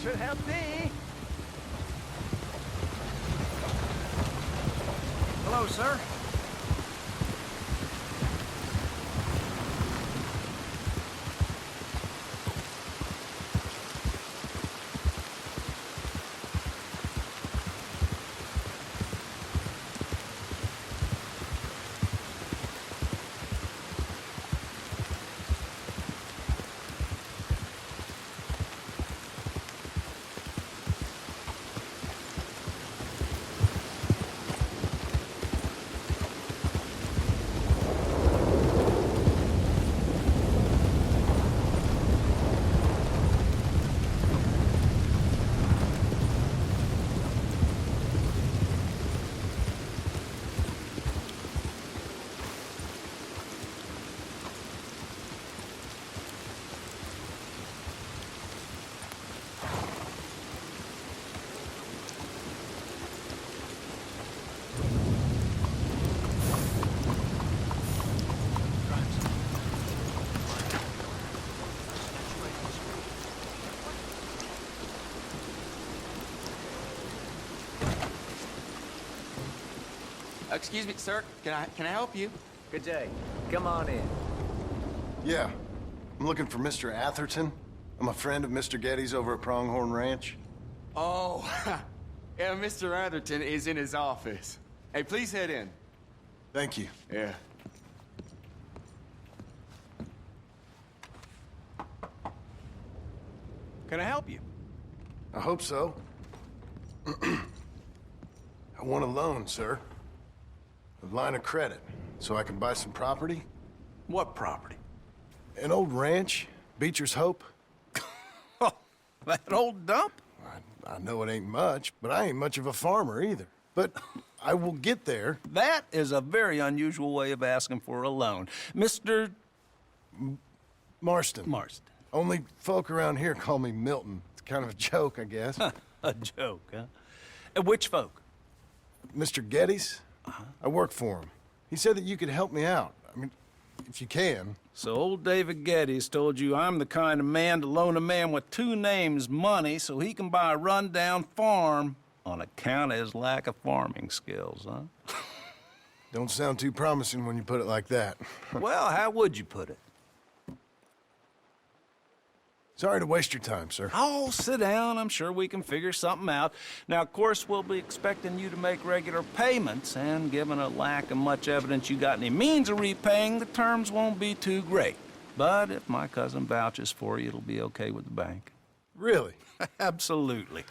should help thee. Hello, sir. Excuse me, sir. Can I help you? Good day. Come on in. Yeah. I'm looking for Mr. Atherton. I'm a friend of Mr. Getty's over at Pronghorn Ranch. Oh, yeah, Mr. Atherton is in his office. Hey, please head in. Thank you. Yeah. Can I help you? I hope so. I want a loan, sir. A line of credit, so I can buy some property. What property? An old ranch, Beecher's Hope. Oh, that old dump? I know it ain't much, but I ain't much of a farmer either. But I will get there. That is a very unusual way of asking for a loan. Mr. Marston. Marston. Only folk around here call me Milton. It's kind of a joke, I guess. A joke, huh? And which folk? Mr. Getty's? I work for him. He said that you could help me out. I mean, if you can. So old David Geddes told you I'm the kind of man to loan a man with two names money so he can buy a rundown farm on account of his lack of farming skills, huh? Don't sound too promising when you put it like that. Well, how would you put it? Sorry to waste your time, sir. Oh, sit down. I'm sure we can figure something out. Now, of course, we'll be expecting you to make regular payments, and given a lack of much evidence you got any means of repaying, the terms won't be too great. But if my cousin vouches for you, it'll be okay with the bank. Really? Absolutely.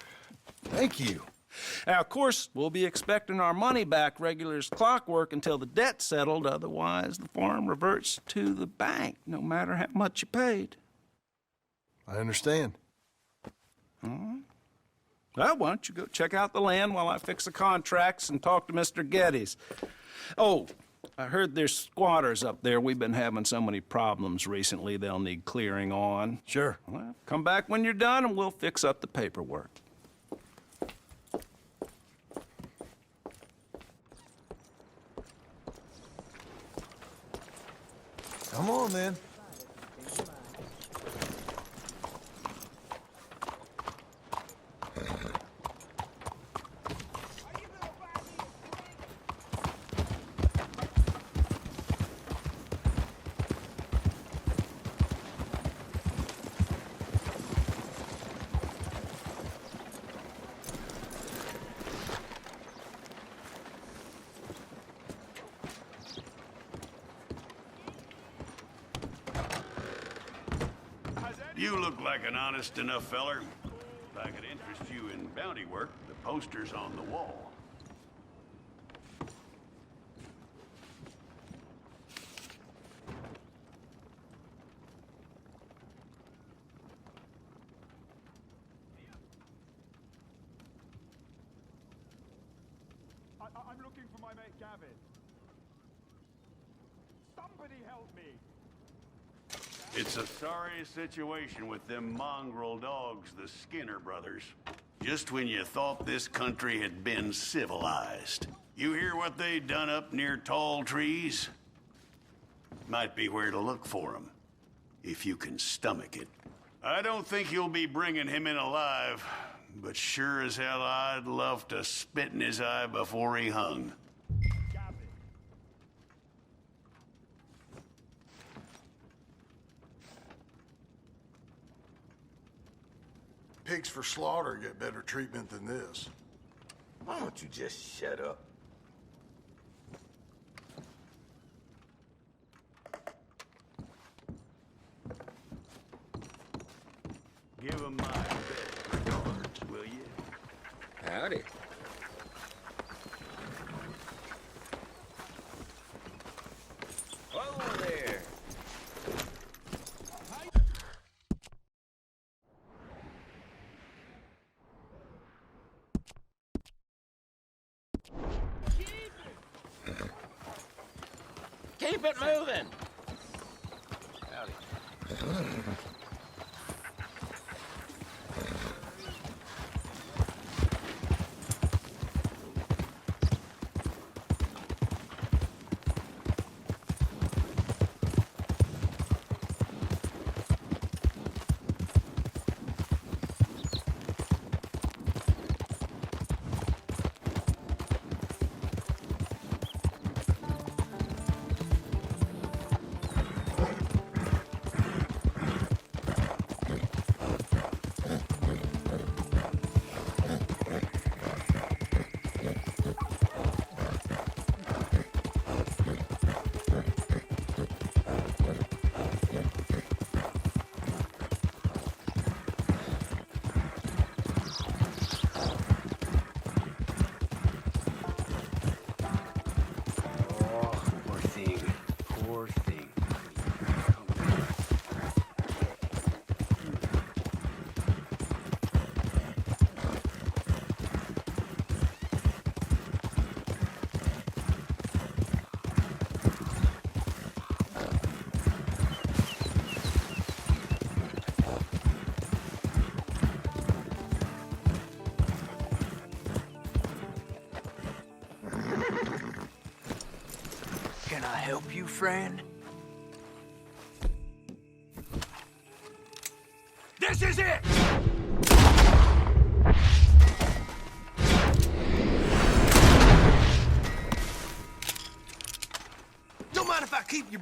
Thank you. Now, of course, we'll be expecting our money back regular as clockwork until the debt's settled. Otherwise, the farm reverts to the bank, no matter how much you paid. I understand. Well, why don't you go check out the land while I fix the contracts and talk to Mr. Geddes? Oh, I heard there's squatters up there. We've been having so many problems recently, they'll need clearing on. Sure. Well, come back when you're done and we'll fix up the paperwork. Come on, then. You look like an honest enough feller. If I could interest you in bounty work, the poster's on the wall. I'm looking for my mate Gavin. Somebody help me! It's a sorry situation with them mongrel dogs, the Skinner brothers. Just when you thought this country had been civilized. You hear what they done up near tall trees? Might be where to look for them, if you can stomach it. I don't think you'll be bringing him in alive, but sure as hell I'd love to spit in his eye before he hung. Gavin. Pigs for slaughter get better treatment than this. Why don't you just shut up? Give him my best regards, will you? Howdy. Whoa there. Keep it moving. Howdy. Poor thing. Poor thing. Can I help you, friend? This is it! Don't mind if I keep you...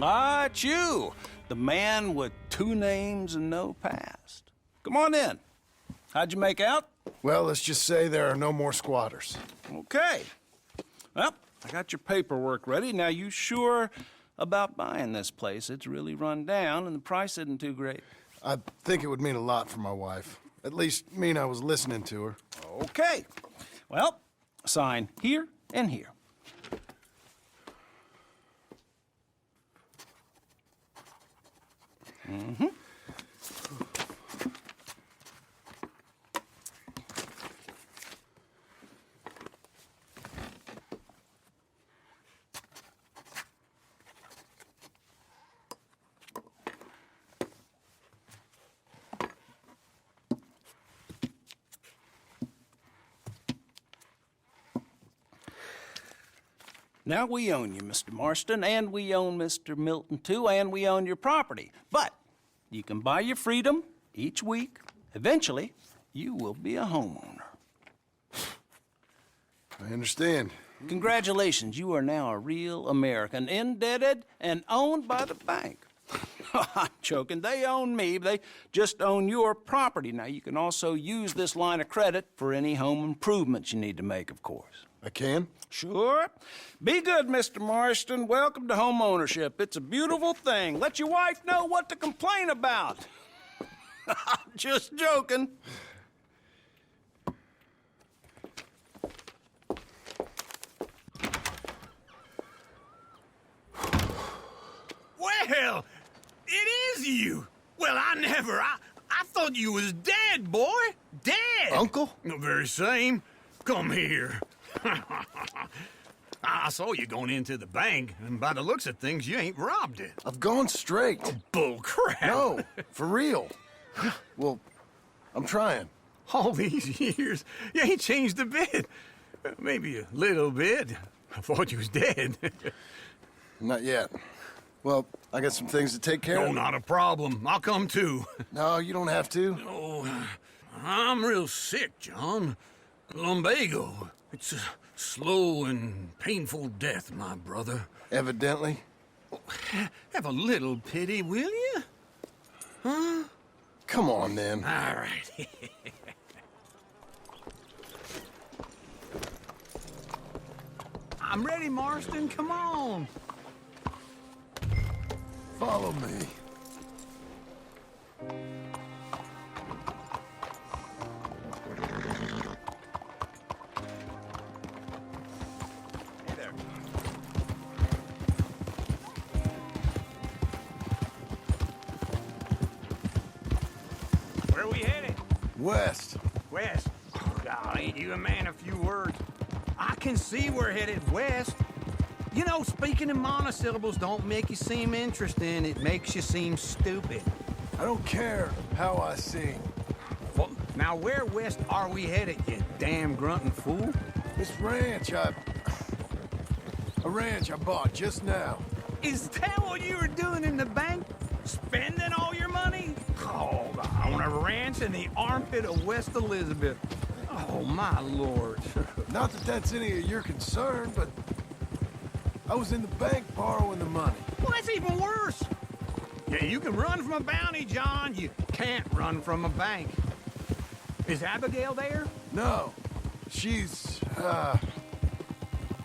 Ah, it's you, the man with 2 names and no past. Come on in. How'd you make out? Well, let's just say there are no more squatters. Okay. Well, I got your paperwork ready. Now, you sure about buying this place? It's really run down, and the price isn't too great. I think it would mean a lot for my wife. At least mean I was listening to her. Okay. Well, sign here and here. Mm-hmm. Now we own you, Mr. Marston, and we own Mr. Milton, too, and we own your property. But you can buy your freedom each week. Eventually, you will be a homeowner. I understand. Congratulations, you are now a real American, indebted and owned by the bank. I'm joking. They own me. They just own your property. Now, you can also use this line of credit for any home improvements you need to make, of course. I can? Sure. Be good, Mr. Marston. Welcome to home ownership. It's a beautiful thing. Let your wife know what to complain about. Just joking. Well, it is you. Well, I thought you was dead, boy. Dead. Uncle? The very same. Come here. I saw you going into the bank, and by the looks of things, you ain't robbed it. I've gone straight. Bull crap. No, for real. Well, I'm trying. All these years, you ain't changed a bit. Maybe a little bit. I thought you was dead. Not yet. Well, I got some things to take care No, of. not a problem. I'll come too. No, you don't have to. Oh, I'm real sick, John. Lumbago. It's a slow and painful death, my brother. Evidently. Have a little pity, will you? Huh? Come on, then. All right. I'm ready, Marston. Come on. Follow me. Hey there. Where are we headed? West. West. Oh, God, ain't you a man of few words? I can see we're headed west. You know, speaking in monosyllables don't make you seem interesting. It makes you seem stupid. I don't care how I sing. Well, now where west are we headed, you damn grunting fool? This ranch I bought just now. Is that what you were doing in the bank? Spending all your money? Oh, on a ranch in the armpit of West Elizabeth. Oh, my lord. Not that that's any of your concern, but I was in the bank borrowing the money. Well, that's even worse. Yeah, you can run from a bounty, John. You can't run from a bank. Is Abigail there? No, she's, her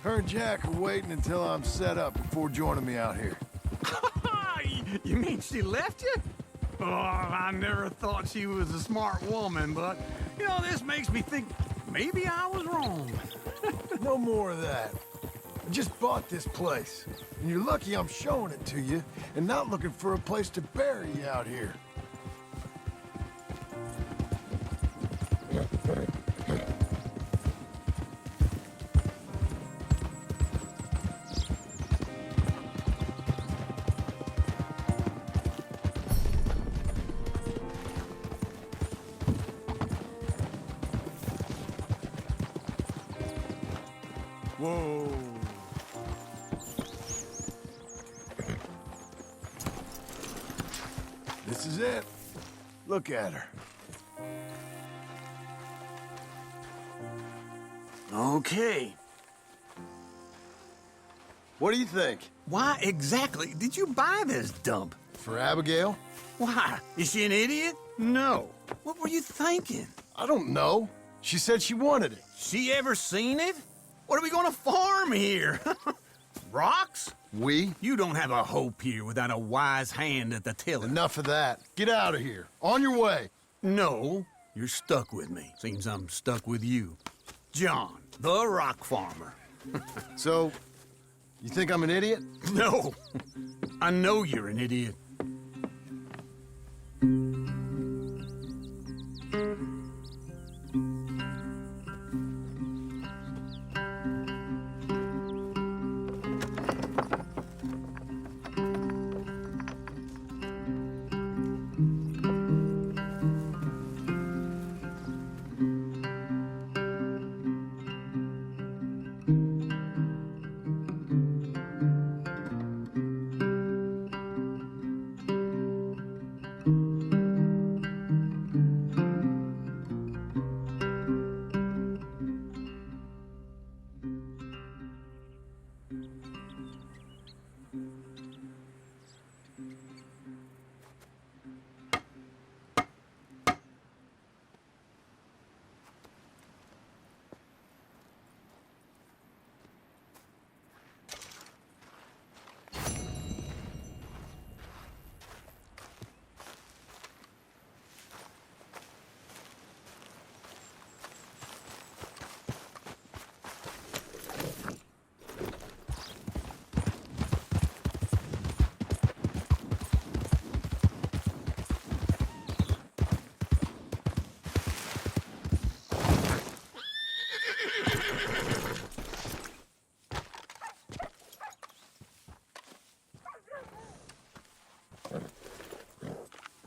and Jack are waiting until I'm set up before joining me out here. You mean she left you? Oh, I never thought she was a smart woman, but, you know, this makes me think maybe I was wrong. No more of that. I just bought this place, and you're lucky I'm showing it to you and not looking for a place to bury you out here. Whoa. This is it. Look at her. Okay. What do you think? Why exactly did you buy this dump? For Abigail? Why? Is she an idiot? No. What were you thinking? I don't know. She said she wanted it. She ever seen it? What are we gonna farm here? Rocks? We? You don't have a hope here without a wise hand at the tiller. Enough of that. Get out of here. On your way. No, you're stuck with me. Seems I'm stuck with you. John, the rock farmer. So, you think I'm an idiot? No, I know you're an idiot.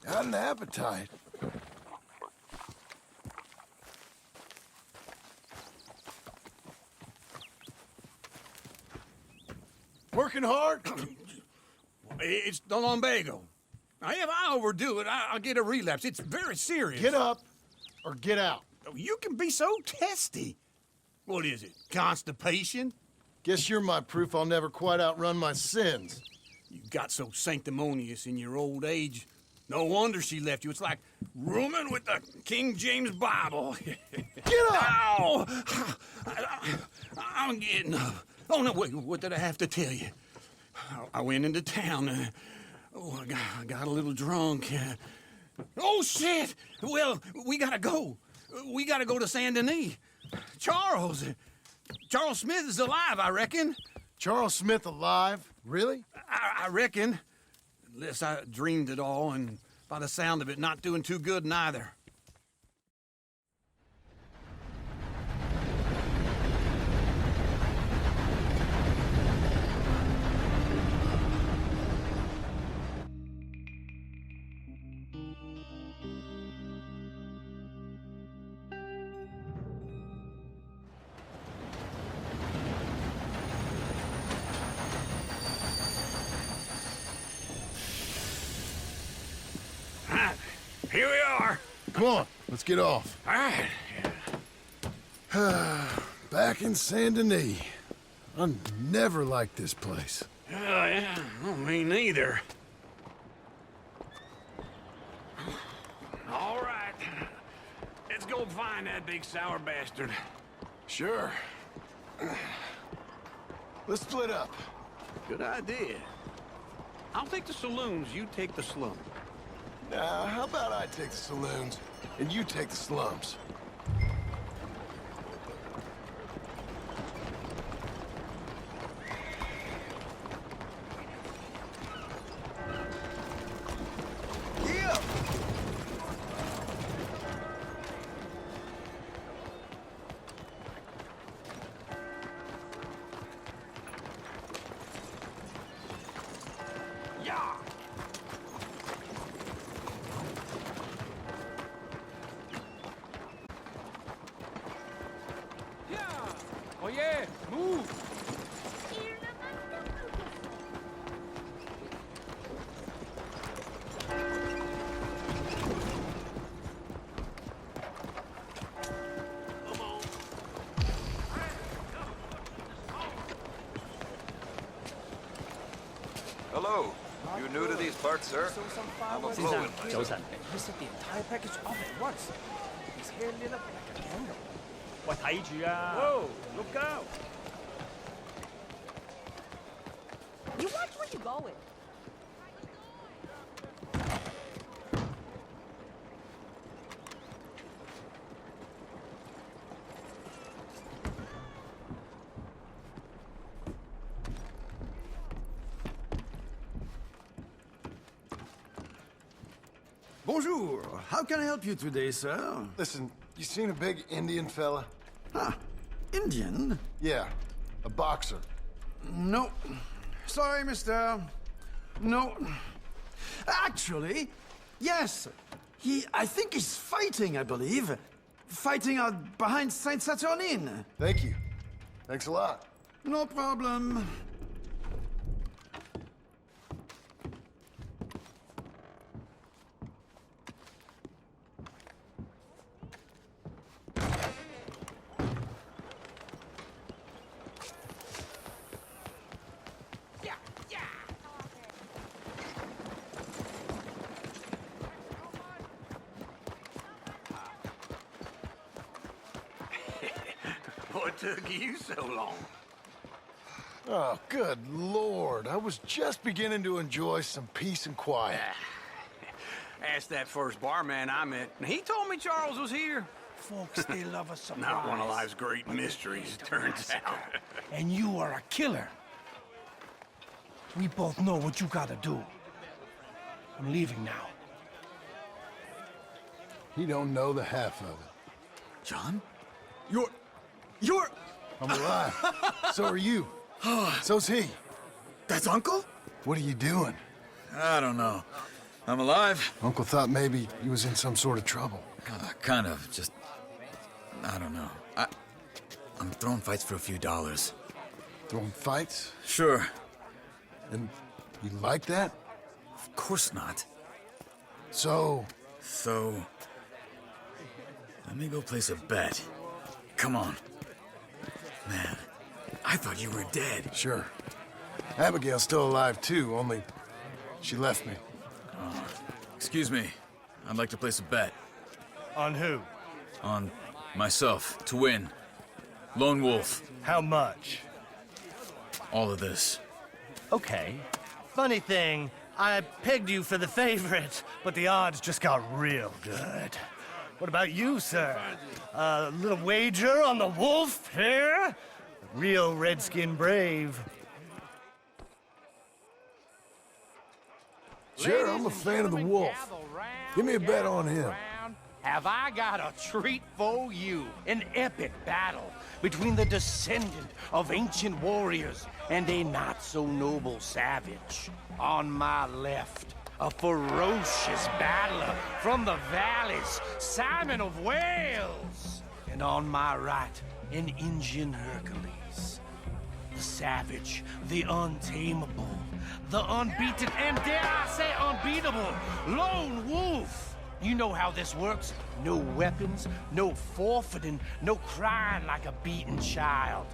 Got an appetite. Working hard? It's the lumbago. Now, if I overdo it, I'll get a relapse. It's very serious. Get up or get out. You can be so testy. What is it, constipation? Guess you're my proof I'll never quite outrun my sins. You got so sanctimonious in your old age. No wonder she left you. It's like rooming with the King James Bible. Get up! Ow! I'm getting up. Oh, no, wait, what did I have to tell you? I went into town. I got a little drunk. Oh, shit! Well, we gotta go. We gotta go to Saint Denis. Charles Smith is alive, I reckon. Charles Smith alive? Really? I reckon. Unless I dreamed it all, and by the sound of it, not doing too good neither. Here we are. Come on, let's get off. All right. Back in Saint Denis. I never liked this place. Yeah, well, me neither. All right. Let's go find that big sour bastard. Sure. Let's split up. Good idea. I'll take the saloons, you take the slum. Now, how about I take the saloons and you take the slums? Yeah! Yeah! Oye, move! Hello. You new to these parts, sir? I'm a Bowen. 早晨。You set the entire package off at once. His hair lit up like a candle. 喂，睇住啊 Whoa, look out! You watch where you going. Bonjour. How can I help you today, sir? Listen, you seen a big Indian fella? Ah, Indian? Yeah, a boxer. No. Sorry, mister. No. Actually, yes. I think he's fighting, I believe. Fighting out behind Saint Saturnine. Thank you. Thanks a lot. No problem. What took you so long? Oh, good Lord. I was just beginning to enjoy some peace and quiet. Asked that first barman I met, and he told me Charles was here. Folks, they love a surprise. Not one of life's great mysteries, it turns out. And you are a killer. We both know what you gotta do. I'm leaving now. He don't know the half of it. John? You're... I'm alive. So are you. So's he. That's Uncle? What are you doing? I don't know. I'm alive. Uncle thought maybe you was in some sort of trouble. Kind of. Just... I don't know. I'm throwing fights for a few dollars. Throwing fights? Sure. And you like that? Of course not. So... So... Let me go place a bet. Come on. Man, I thought you were dead. Sure. Abigail's still alive too, only she left me. Excuse me. I'd like to place a bet. On who? On myself, to win. Lone Wolf. How much? All of this. Okay. Funny thing, I pegged you for the favorite, but the odds just got real good. What about you, sir? A little wager on the wolf here? Real redskin brave. Sure, I'm a fan of the wolf. Give me a bet on him. Have I got a treat for you? An epic battle between the descendant of ancient warriors and a not-so-noble savage. On my left, a ferocious battler from the valleys, Simon of Wales. And on my right, an Indian Hercules. The savage, the untamable, the unbeaten, and dare I say unbeatable, Lone Wolf. You know how this works. No weapons, no forfeiting, no crying like a beaten child.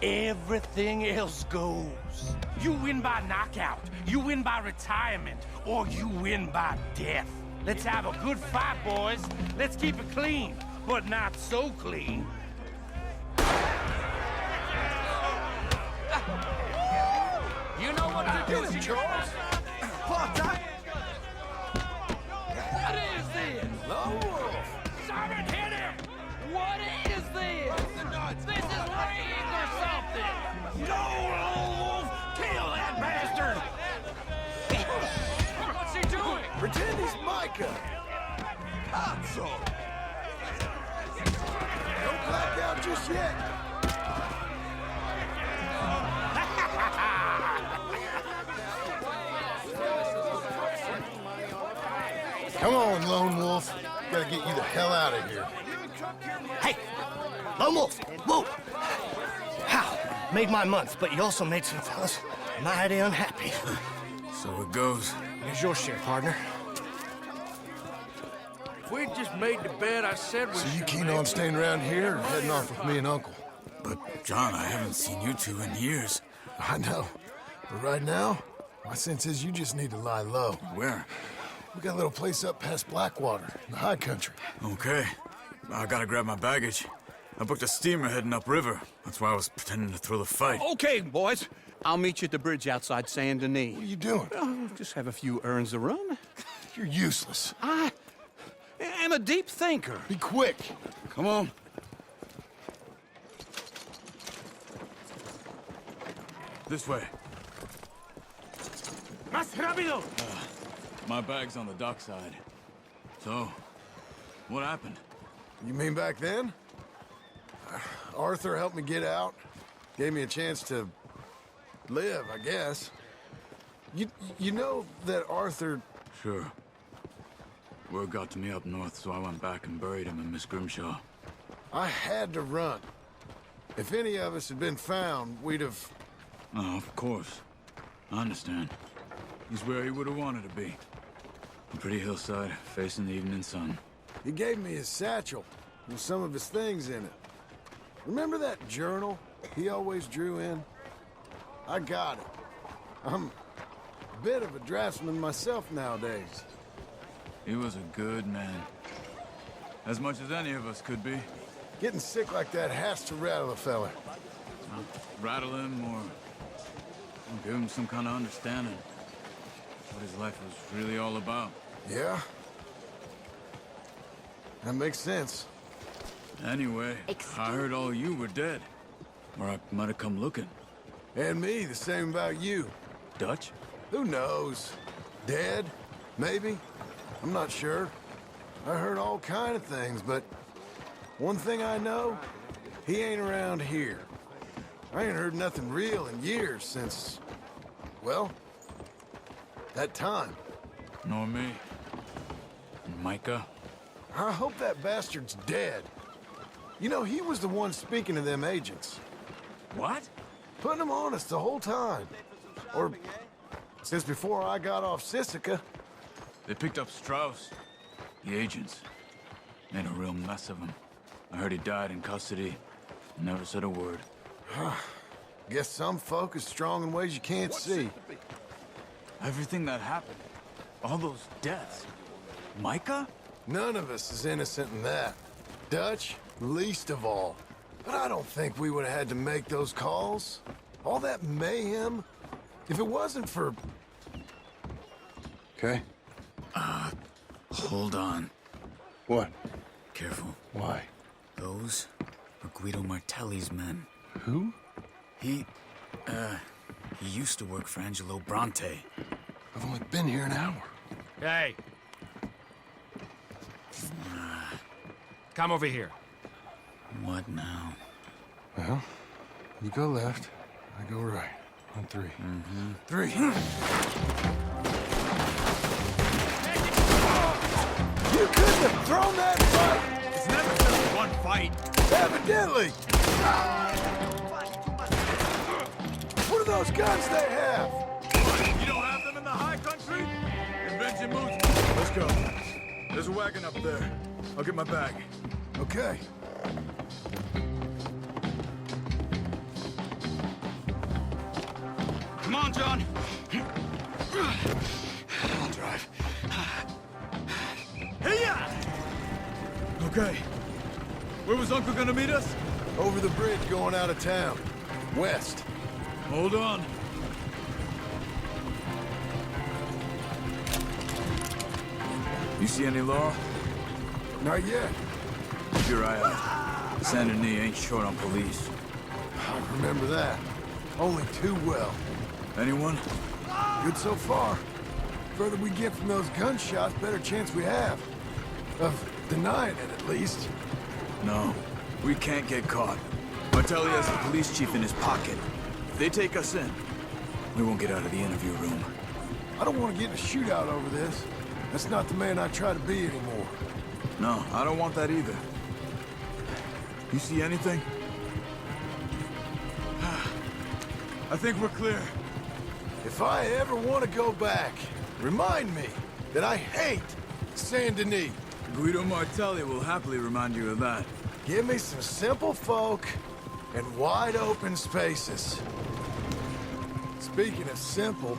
Everything else goes. You win by knockout, you win by retirement, or you win by death. Let's have a good fight, boys. Let's keep it clean, but not so clean. You know what to do, Charles. Potter! What is this? Lone Wolf! Simon, hit him! What is this? This is rigged or something! No, Lone Wolf! Kill that bastard! What's he doing? Pretend he's Micah! Hanzo! Don't black out just yet! Come on, Lone Wolf. Gotta get you the hell out of here. Hey, Lone Wolf, whoa! How? Made my month, but you also made some fellas mighty unhappy. So it goes. Here's your share, partner. If we'd just made the bet I said we So you keen on staying around here or heading off with me and Uncle? But, John, I haven't seen you two in years. I know. But right now, my sense is you just need to lie low. Where? We got a little place up past Blackwater, in the high country. Okay. I gotta grab my baggage. I booked a steamer heading upriver. That's why I was pretending to throw the fight. Okay, boys. I'll meet you at the bridge outside Saint Denis. What are you doing? Oh, just have a few errands to run. You're useless. I am a deep thinker. Be quick. Come on. This way. Más rápido! My bag's on the dockside. So, what happened? You mean back then? Arthur helped me get out. Gave me a chance to live, I guess. You know that Arthur... Sure. Word got to me up north, so I went back and buried him in Miss Grimshaw. I had to run. If any of us had been found, we'd have... Oh, of course. I understand. He's where he would have wanted to be. A pretty hillside, facing the evening sun. He gave me his satchel with some of his things in it. Remember that journal he always drew in? I got it. I'm a bit of a draftsman myself nowadays. He was a good man. As much as any of us could be. Getting sick like that has to rattle a fella. Rattle him or give him some kind of understanding. What his life was really all about. Yeah? That makes sense. Anyway, I heard all you were dead. Or I might have come looking. And me, the same about you. Dutch? Who knows? Dead? Maybe? I'm not sure. I heard all kind of things, but one thing I know, he ain't around here. I ain't heard nothing real in years since, well, that time. Nor me. And Micah? I hope that bastard's dead. You know, he was the one speaking to them agents. What? Putting them on us the whole time. Or since before I got off Sisika. They picked up Strauss. The agents. Made a real mess of him. I heard he died in custody. Never said a word. Guess some folk is strong in ways you can't see. Everything that happened. All those deaths. Micah? None of us is innocent in that. Dutch, least of all. But I don't think we would have had to make those calls. All that mayhem. If it wasn't for... Okay? Hold on. What? Careful. Why? Those were Guido Martelli's men. Who? He used to work for Angelo Bronte. I've only been here an hour. Hey. Come over here. What now? Well, you go left, I go right. On three. Three. You couldn't have thrown that fight! It's never just one fight. Evidently! What are those guns they have? You don't have them in the high country? Invention moves. Let's go. There's a wagon up there. I'll get my bag. Okay. Come on, John. I'll drive. Hey-ya! Okay. Where was Uncle gonna meet us? Over the bridge going out of town. West. Hold on. You see any law? Not yet. Keep your eye out. Saint Denis ain't short on police. I remember that. Only too well. Anyone? Good so far. Further we get from those gunshots, better chance we have. Of denying it, at least. No. We can't get caught. Martelli has the police chief in his pocket. If they take us in, we won't get out of the interview room. I don't want to get in a shootout over this. That's not the man I try to be anymore. No, I don't want that either. You see anything? I think we're clear. If I ever want to go back, remind me that I hate Saint Denis. Guido Martelli will happily remind you of that. Give me some simple folk and wide open spaces. Speaking of simple,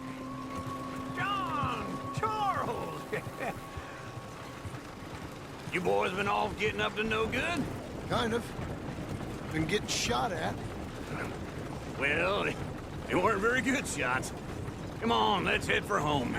John! Charles! You boys been off getting up to no good? kind of. Been getting shot at. Well, they weren't very good shots. Come on, let's head for home.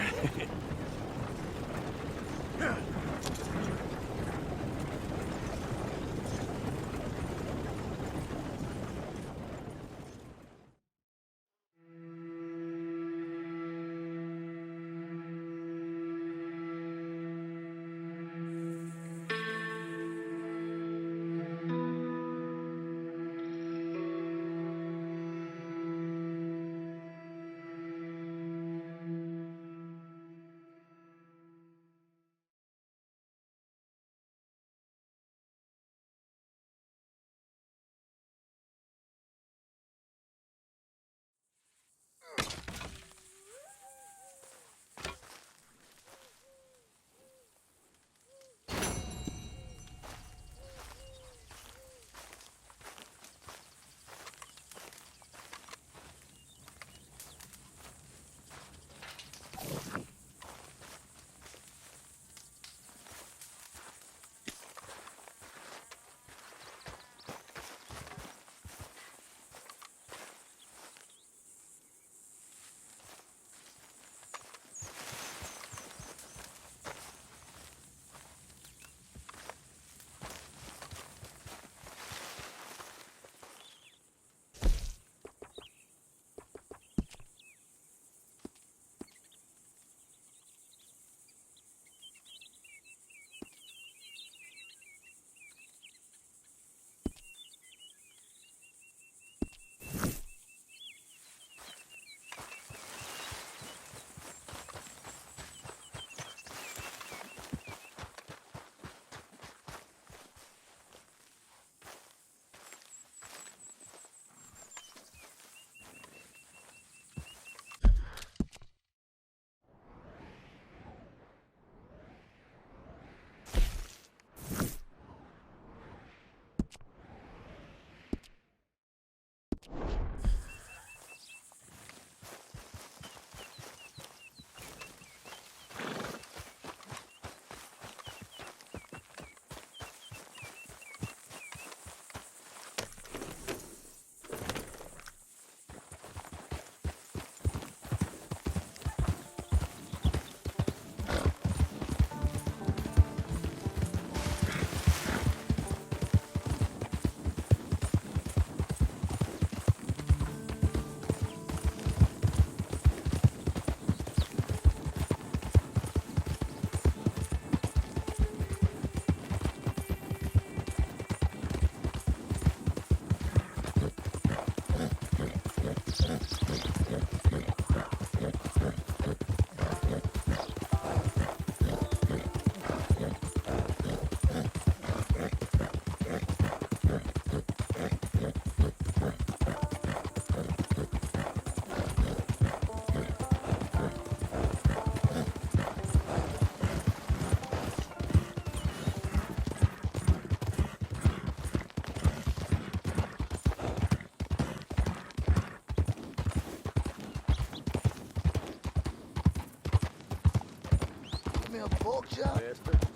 Give me a pork chop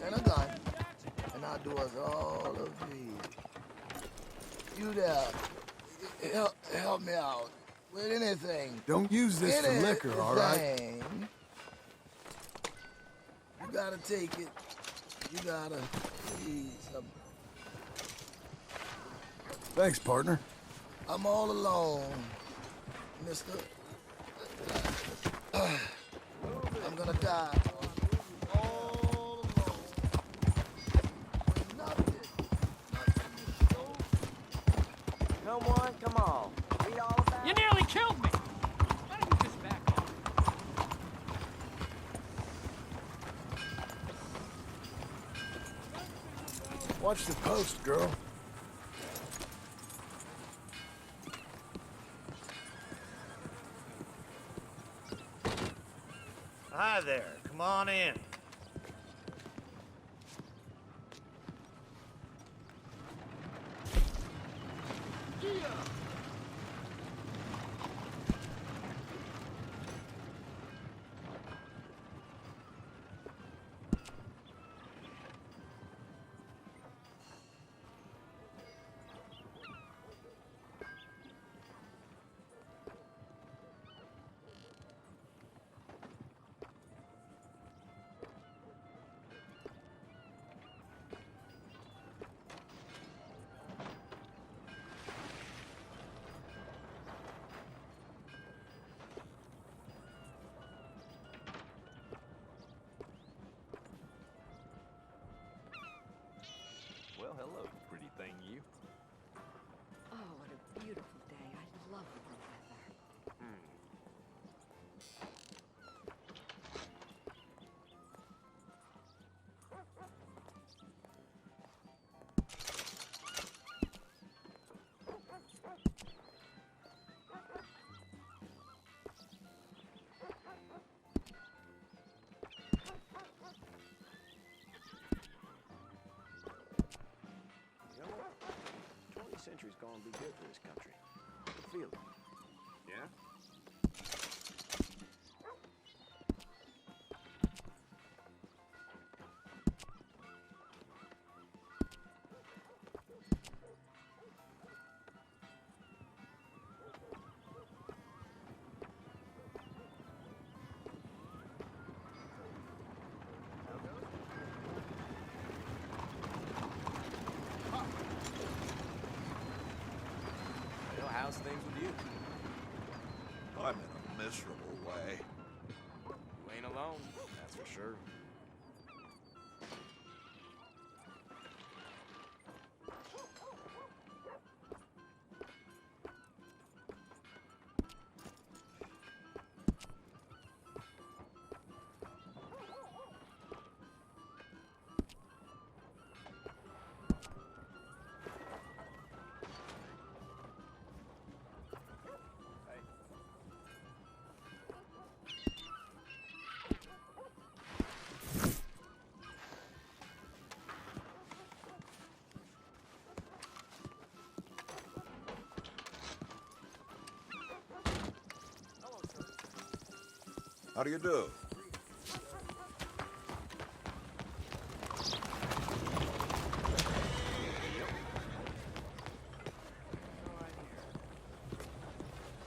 and a gun, and I'll do us all of these. You there, help me out with anything. Don't use this for liquor, all right? Anything. You gotta take it. You gotta please. Thanks, partner. I'm all alone, mister. I'm gonna die. All alone. With nothing to show. Come on, come on. Read all about You nearly killed me! Why don't you just back off? Watch the post, girl. Hi there. Come on in. Well, hello, pretty thing, you. Oh, what a beautiful day. I love the weather. You know what? 20th century's gonna be good for this country. I can feel it. Yeah? Well, how's things with you? I'm in a miserable way. You ain't alone, that's for sure. How do you do?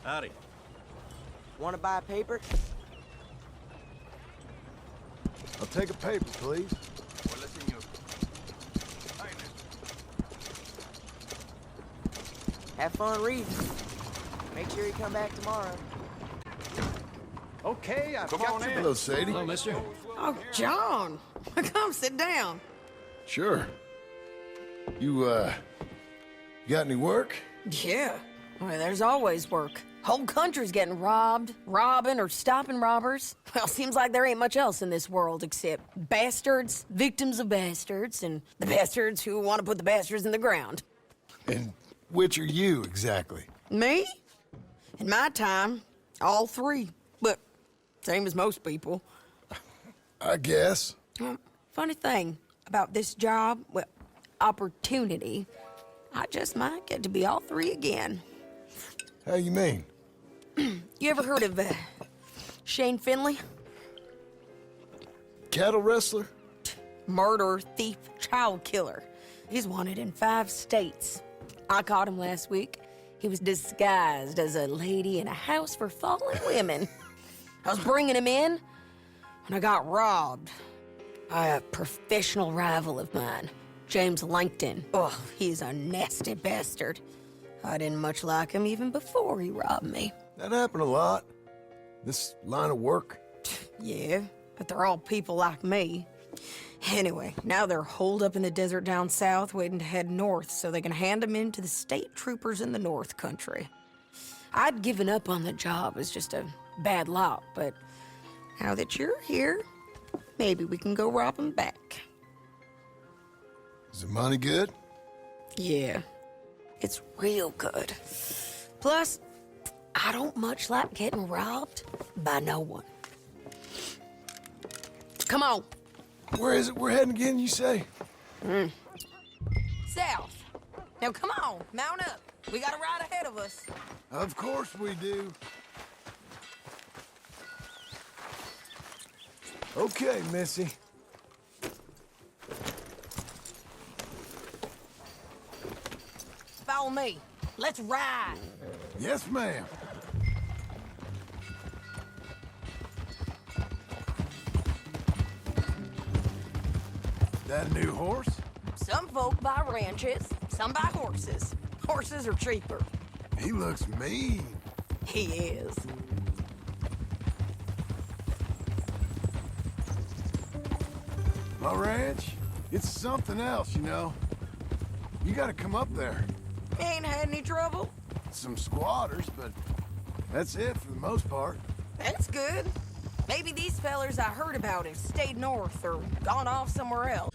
Howdy. Want to buy a paper? I'll take a paper, please. Hola, señor. Have fun reading. Make sure you come back tomorrow. Okay, I've Come got on your in. Hello, Sadie. Hello, mister. Oh, John. Come sit down. Sure. You got any work? Yeah. Well, there's always work. Whole country's getting robbed, robbing, or stopping robbers. Well, seems like there ain't much else in this world except bastards, victims of bastards, and the bastards who want to put the bastards in the ground. And which are you, exactly? Me? In my time, all three. But same as most people. I guess. Funny thing about this job, well, opportunity, I just might get to be all three again. How you mean? You ever heard of Shane Finley? Cattle wrestler? Murderer, thief, child killer. He's wanted in 5 states. I caught him last week. He was disguised as a lady in a house for fallen women. I was bringing him in when I got robbed by a professional rival of mine, James Langton. Oh, he's a nasty bastard. I didn't much like him even before he robbed me. That happened a lot. This line of work. Yeah, but they're all people like me. Anyway, now they're holed up in the desert down south, waiting to head north so they can hand them in to the state troopers in the north country. I'd given up on the job as just a bad lot, but now that you're here, maybe we can go rob them back. Is the money good? Yeah, it's real good. Plus, I don't much like getting robbed by no one. Come on. Where is it we're heading again, you say? South. Now come on, mount up. We got a ride ahead of us. Of course we do. Okay, Missy. Follow me. Let's ride. Yes, ma'am. That a new horse? Some folk buy ranches, some buy horses. Horses are cheaper. He looks mean. He is. My ranch, it's something else, you know. You gotta come up there. Ain't had any trouble? Some squatters, but that's it for the most part. That's good. Maybe these fellers I heard about have stayed north or gone off somewhere else.